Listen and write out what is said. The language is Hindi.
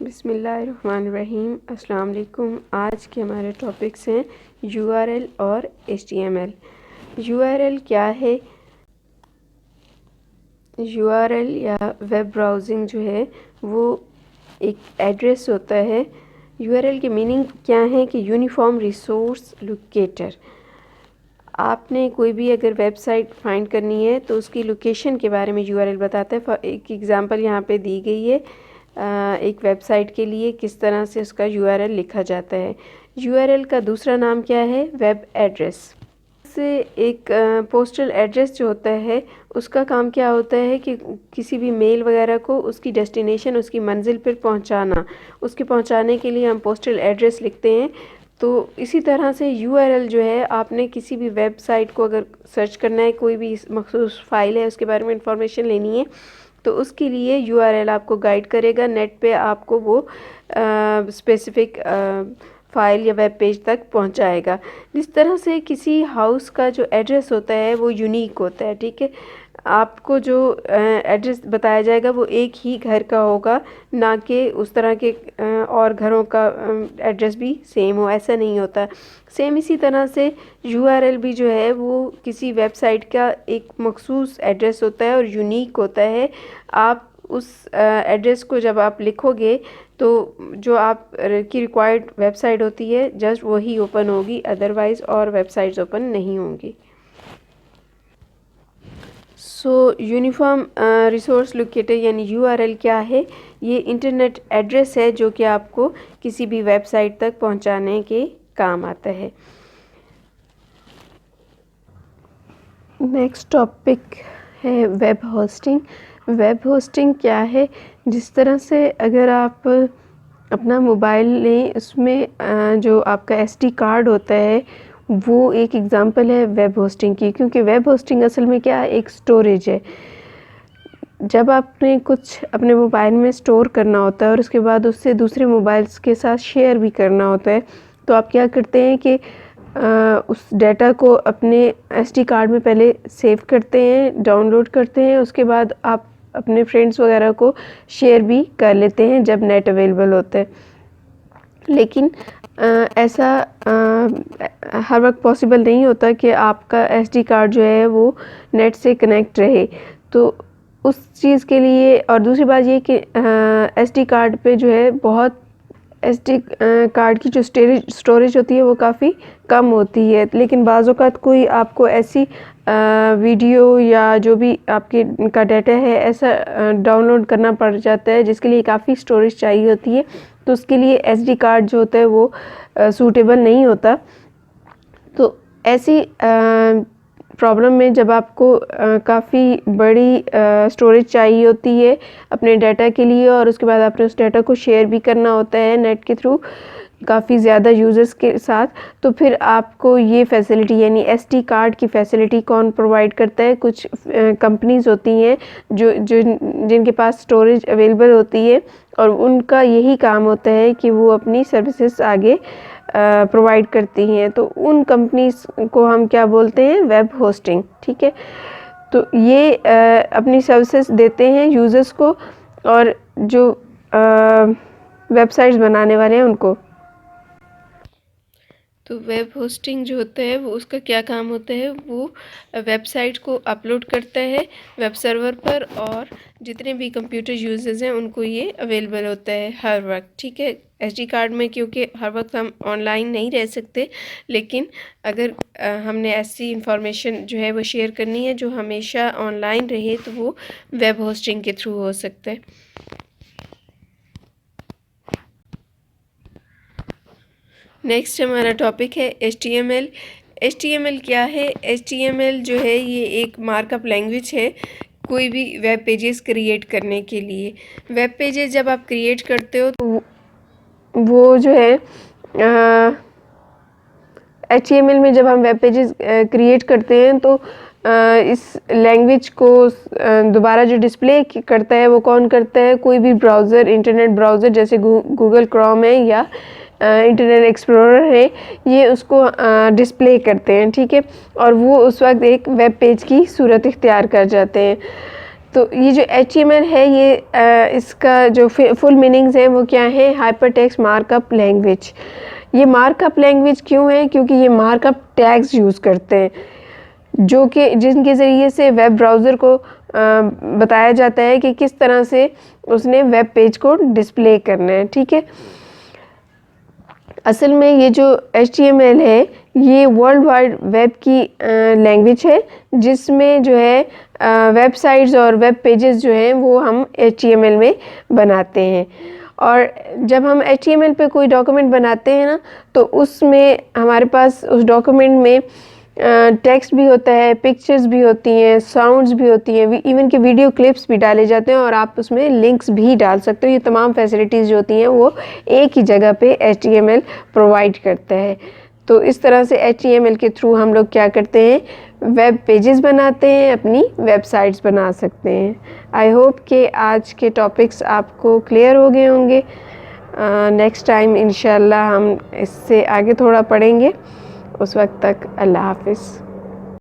बिस्मिल्लाहिर्रहमानिर्रहीम। अस्सलाम वालेकुम। आज के हमारे टॉपिक्स हैं URL और HTML। URL क्या है? URL या वेब ब्राउजिंग जो है वो एक एड्रेस होता है। URL की मीनिंग क्या है कि यूनिफॉर्म रिसोर्स लोकेटर। आपने कोई भी अगर वेबसाइट फाइंड करनी है तो उसकी लोकेशन के बारे में URL बताता है। एक एग्ज़ाम्पल यहाँ पे दी गई है एक वेबसाइट के लिए किस तरह से उसका URL लिखा जाता है। URL का दूसरा नाम क्या है? Web address. से एक पोस्टल एड्रेस जो होता है उसका काम क्या होता है कि किसी भी मेल वगैरह को उसकी डेस्टिनेशन, उसकी मंजिल पर पहुंचाना। उसके पहुंचाने के लिए हम पोस्टल एड्रेस लिखते हैं। तो इसी तरह से URL जो है, आपने किसी भी वेबसाइट को अगर सर्च करना है, कोई भी मखसूस फाइल है उसके बारे में इंफॉर्मेशन लेनी है, तो उसके लिए URL आपको गाइड करेगा। नेट पे आपको वो स्पेसिफ़िक फ़ाइल या वेब पेज तक पहुंचाएगा। जिस तरह से किसी हाउस का जो एड्रेस होता है वो यूनिक होता है, ठीक है। आपको जो एड्रेस बताया जाएगा वो एक ही घर का होगा, ना कि उस तरह के और घरों का एड्रेस भी सेम हो, ऐसा नहीं होता। सेम इसी तरह से URL भी जो है वो किसी वेबसाइट का एक मखसूस एड्रेस होता है और यूनिक होता है। आप उस एड्रेस को जब आप लिखोगे तो जो आप की रिक्वायर्ड वेबसाइट होती है जस्ट वही ओपन होगी, अदरवाइज़ और वेबसाइट्स ओपन नहीं होंगी। यूनिफॉर्म रिसोर्स लोकेटर यानी URL क्या है? ये इंटरनेट एड्रेस है जो कि आपको किसी भी वेबसाइट तक पहुंचाने के काम आता है। नेक्स्ट टॉपिक है वेब होस्टिंग। वेब होस्टिंग क्या है? जिस तरह से अगर आप अपना मोबाइल लें, उसमें जो आपका SD कार्ड होता है वो एक एग्ज़ाम्पल है वेब होस्टिंग की, क्योंकि वेब होस्टिंग असल में क्या है? एक स्टोरेज है। जब आपने कुछ अपने मोबाइल में स्टोर करना होता है और उसके बाद उससे दूसरे मोबाइल्स के साथ शेयर भी करना होता है, तो आप क्या करते हैं कि उस डेटा को अपने SD कार्ड में पहले सेव करते हैं, डाउनलोड करते हैं, उसके बाद आप अपने फ्रेंड्स वगैरह को शेयर भी कर लेते हैं जब नेट अवेलेबल होता है। लेकिन ऐसा हर वक्त पॉसिबल नहीं होता कि आपका SD कार्ड जो है वो नेट से कनेक्ट रहे। तो उस चीज़ के लिए, और दूसरी बात ये कि SD कार्ड पे जो है बहुत SD कार्ड की जो स्टोरेज होती है वो काफ़ी कम होती है। लेकिन बाज़ औक़ात कोई आपको ऐसी वीडियो या जो भी आपके का डाटा है ऐसा डाउनलोड करना पड़ जाता है जिसके लिए काफ़ी स्टोरेज चाहिए होती है, तो उसके लिए SD कार्ड जो होता है वो सूटेबल नहीं होता। तो ऐसी प्रॉब्लम में जब आपको काफ़ी बड़ी स्टोरेज चाहिए होती है अपने डाटा के लिए, और उसके बाद आपने उस डाटा को शेयर भी करना होता है नेट के थ्रू काफ़ी ज़्यादा यूज़र्स के साथ, तो फिर आपको ये फैसिलिटी यानी SD कार्ड की फ़ैसिलिटी कौन प्रोवाइड करता है? कुछ कंपनीज़ होती हैं जिनके पास स्टोरेज अवेलेबल होती है, और उनका यही काम होता है कि वो अपनी सर्विसेज आगे प्रोवाइड करती हैं। तो उन कंपनीज़ को हम क्या बोलते हैं? वेब होस्टिंग, ठीक है। तो ये अपनी सर्विसेज देते हैं यूज़र्स को, और जो वेबसाइट्स बनाने वाले हैं उनको। तो वेब होस्टिंग जो होता है वो उसका क्या काम होता है? वो वेबसाइट को अपलोड करता है वेब सर्वर पर, और जितने भी कंप्यूटर यूजर्स हैं उनको ये अवेलेबल होता है हर वक्त, ठीक है। SD कार्ड में क्योंकि हर वक्त हम ऑनलाइन नहीं रह सकते, लेकिन अगर हमने ऐसी इंफॉर्मेशन जो है वो शेयर करनी है जो हमेशा ऑनलाइन रहे, तो वो वेब होस्टिंग के थ्रू हो सकता है। नेक्स्ट हमारा टॉपिक है HTML। HTML क्या है? HTML जो है ये एक मार्कअप लैंग्वेज है कोई भी वेब पेजेस क्रिएट करने के लिए। वेब पेजेस जब आप क्रिएट करते हो तो वो जो है HTML में जब हम वेब पेजेस क्रिएट करते हैं तो इस लैंग्वेज को दोबारा जो डिस्प्ले करता है वो कौन करता है? कोई भी ब्राउज़र, इंटरनेट ब्राउज़र जैसे गूगल क्रोम है या इंटरनेट एक्सप्लोरर है, ये उसको डिस्प्ले करते हैं, ठीक है। और वो उस वक्त एक वेब पेज की सूरत इख्तियार कर जाते हैं। तो ये जो HTML है ये इसका जो फुल मीनिंग्स हैं वो क्या है? Hypertext markup language. ये मार्कअप लैंग्वेज क्यों है? क्योंकि ये मार्कअप टैग्स यूज़ करते हैं जो कि जिनके ज़रिए से वेब ब्राउज़र को बताया जाता है कि किस तरह से उसने वेब पेज को डिस्प्ले करना है। ठीक है, असल में ये जो HTML है ये वर्ल्ड वाइड वेब की लैंग्वेज है जिसमें जो है वेबसाइट्स और वेब पेजेस जो हैं वो हम HTML में बनाते हैं। और जब हम HTML पे कोई डॉक्यूमेंट बनाते हैं ना तो उसमें हमारे पास उस डॉक्यूमेंट में टेक्स्ट भी होता है, पिक्चर्स भी होती हैं, साउंड्स भी होती हैं, इवन के वीडियो क्लिप्स भी डाले जाते हैं और आप उसमें लिंक्स भी डाल सकते हो। ये तमाम फैसिलिटीज़ जो होती हैं वो एक ही जगह पे HTML प्रोवाइड करता है। तो इस तरह से HTML के थ्रू हम लोग क्या करते हैं? वेब पेजेस बनाते हैं, अपनी वेबसाइट्स बना सकते हैं। आई होप कि आज के टॉपिक्स आपको क्लियर हो गए होंगे। नेक्स्ट टाइम इंशाल्लाह हम इससे आगे थोड़ा पढ़ेंगे। उस वक्त तक अल्लाह हाफ़िज़।